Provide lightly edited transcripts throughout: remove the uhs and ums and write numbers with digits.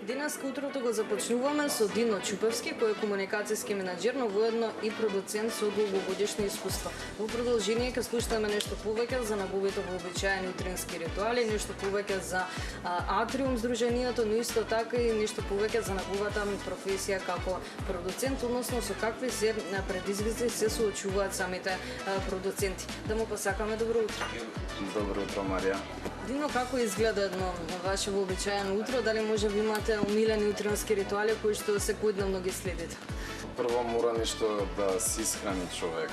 Денеска утрото го започнуваме со Дино Чупевски, кој е комуникацијски менаџер, но воедно и продуцент со долгогодишно искуство. Во продолжение ќе слушаме нешто повеќе за неговите вообичаени утрински ритуали, нешто повеќе за Атриум здруженијето, но исто така и нешто повеќе за неговата професија како продуцент, односно со какви се предизвици се соочуваат самите продуценти. Да му посакаме добро утро. Добро утро, Марија. Дино, како изгледа едно ваше вообичаено утро? Дали може би имате омилени утрински ритуали кои што секојдневно ги следите? Прво мора нешто да се исхрани човек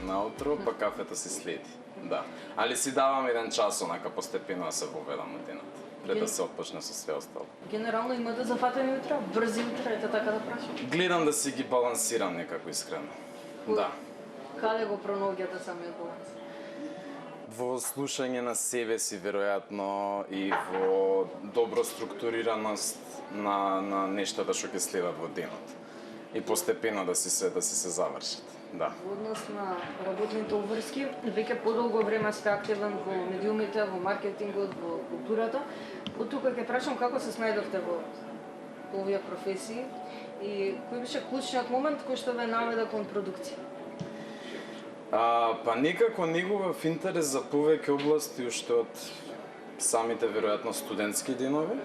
наутро, па кафето се следи. Да. Али си давам еден час онака постепено да се воведам од денот, пред да се отпочне со све остало. Генерално имате зафатени утра, брзи утра, ете така да прашам? Гледам да си ги балансирам некако искрено. Да. Каде го пронаоѓате самиот баланс? Во слушање на себе си, веројатно, и во добро структурираност на нештата што ќе следат во денот. И постепено да си се завршат. Да. Во однос на работните обврски, веќе подолго време сте активен во медиумите, во маркетингот, во културата. Од тука ќе прашам како се снајдовте во овие професии и кој беше клучниот момент кој што ве наведе кон продукција? Па некако негував интерес за повеќе области уште од самите веројатно студентски денови.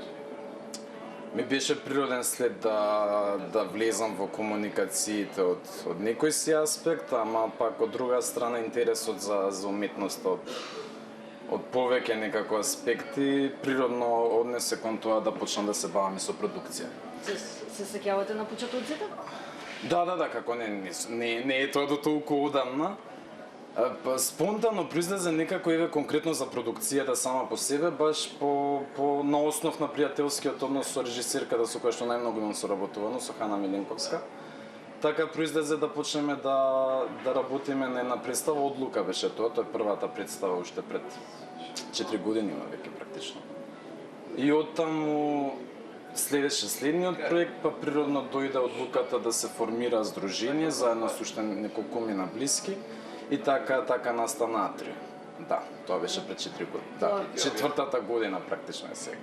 Ми беше природен след да влезам во комуникациите од некој си аспект, ама пак од друга страна интересот за уметноста од повеќе некако аспекти природно однесе кон тоа да почнам да се бавам и со продукција. Се сеќавате на почетоците? Да, како не е тоа до толку одамна. Спонтано произлезе некако еве конкретно за продукцијата сама по себе, баш по на основ на пријателскиот однос со режисерката со која што најмногу имам соработувано, со Хана Миленковска. Така произлезе да почнеме да работиме на една представа. Одлука беше тоа е првата представа уште пред 4 години има веќе практично. И оттаму следеше следниот проект, па природно дојде одлуката да се формира здружение заедно со уште неколкумина блиски. И така настана Атриум. Да, тоа беше пред 4 години. Да, четвртата година практично е сега.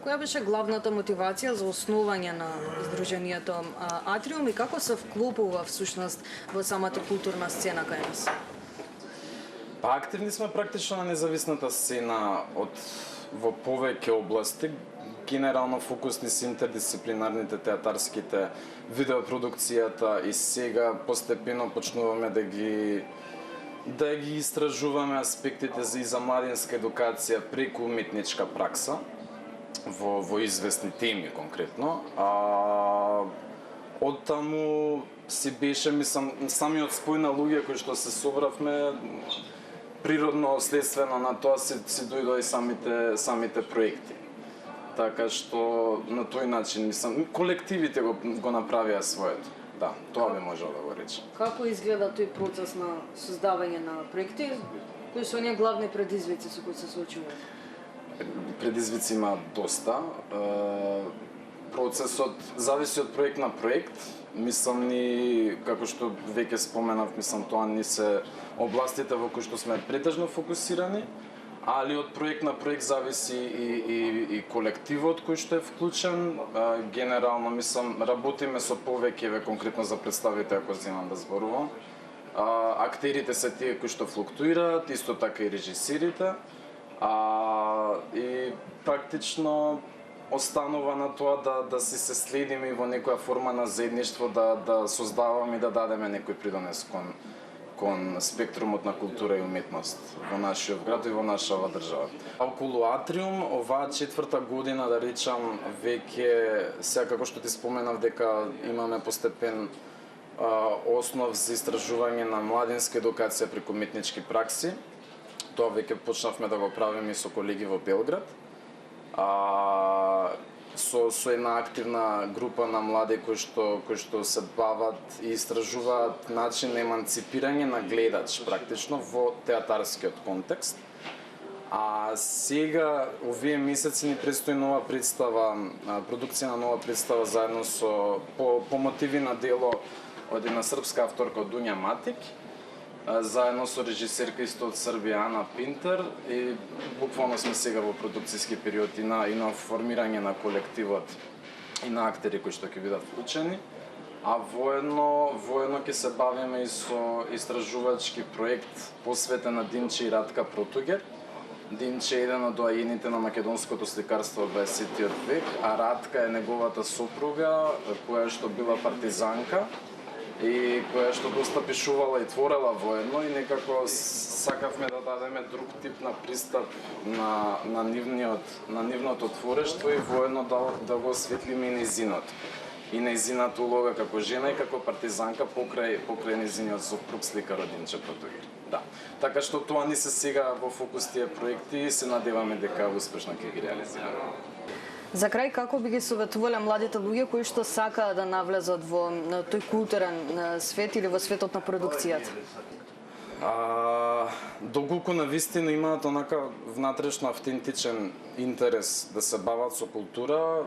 Која беше главната мотивација за основање на здруженијето Атриум и како се вклопува всушност во самата културна сцена кај нас? Па активни сме практично на независната сцена во повеќе области. Генерално фокусни се интердисциплинарните, театарските, видеопродукцијата и сега постепено почнуваме да ги истражуваме аспектите за младинска едукација преку уметничка пракса во известни теми конкретно. Оттаму си беше, мислам, самиот спој на луѓе кои што се собравме, природно следствено на тоа си дојдоа и самите проекти. Така што на тој начин, мислам, колективите го направија своето. Да, тоа би можел да го речем. Како изгледа тој процес на создавање на проекти? Кои се оние главни предизвици со кои се соочувате? Предизвици има доста. Процесот зависи од проект на проект. Мислам ни, како што веќе споменав, мислам тоа ни се областите во кои што сме претежно фокусирани, али од проект на проект зависи и колективот кој што е вклучен. Генерално, мислам, работиме со повеќе, конкретно за представите, ако земам да зборувам. Актерите се тие кои што флуктуираат, исто така и режисерите. И практично останува на тоа да си се следиме во некоја форма на заедништво, да создаваме и да дадеме некој придонес кон спектрумот на култура и уметност во нашиот град и во нашава држава. Околу Атриум, оваа четврта година, да речам, веќе, сега како што ти споменав дека имаме постепен основ за истражување на младинска едукација преку уметнички пракси. Тоа веќе почнавме да го правиме со колеги во Белград. Со една активна група на млади кои што се бават и истражуваат начин на еманципирање на гледач практично во театарскиот контекст. А сега овие месеци ни предстои нова представа, продукција на нова представа заедно со по мотиви на дело од една српска авторка од Дуња Матик, заедно со режисерка исто од Србија Ана Пинтер, и буквално сме сега во продукцијски период и на формирање на колективот и на актери кои што ќе бидат вклучени. А воедно ќе се бавиме и со истражувачки проект посветен на Димче и Радка Протугер. Димче е еден од доајените на македонското сликарство во 20 век, а Радка е неговата сопруга, која што била партизанка и која што доста пишувала и творела воедно, и некако сакавме да дадеме друг тип на пристап на нивното творештво и воедно да го осветлиме и нејзиното. И нејзината улога како жена и како партизанка покрај нејзиниот сопруг сликар Димче Протугер. Да. Така што тоа ни се сега во фокус тие проекти и се надеваме дека успешно ќе ги реализираме. За крај, како би ги советувале младите луѓе кои што сакаат да навлезат во тој културен свет или во светот на продукцијата? Доколку навистина имаат онака внатрешно автентичен интерес да се бават со култура,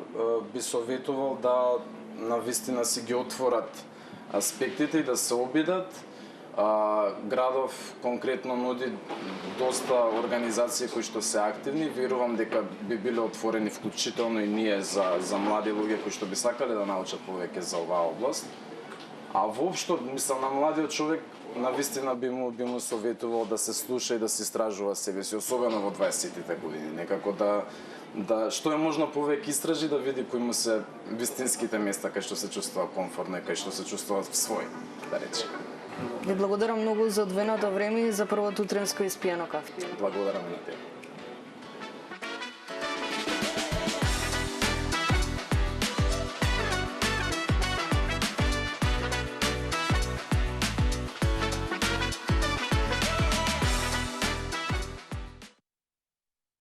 би советувал да навистина си ги отворат аспектите и да се обидат. Градов конкретно нуди доста организации кои што се активни, верувам дека би биле отворени вклучително и ние за млади луѓе кои што би сакале да научат повеќе за оваа област. А воопшто, мислам, на младиот човек навистина би му советувал да се слуша и да се истражува себе си, особено во 20-тите години, некако да што е можно повеќе истражи, да види кои му се вистинските места кај што се чувствува комфортно и кај што се чувствува свој, да речеме. Ви благодарам многу за одвоеното време и за првото утренско испијано кафе. Благодарам на тебе.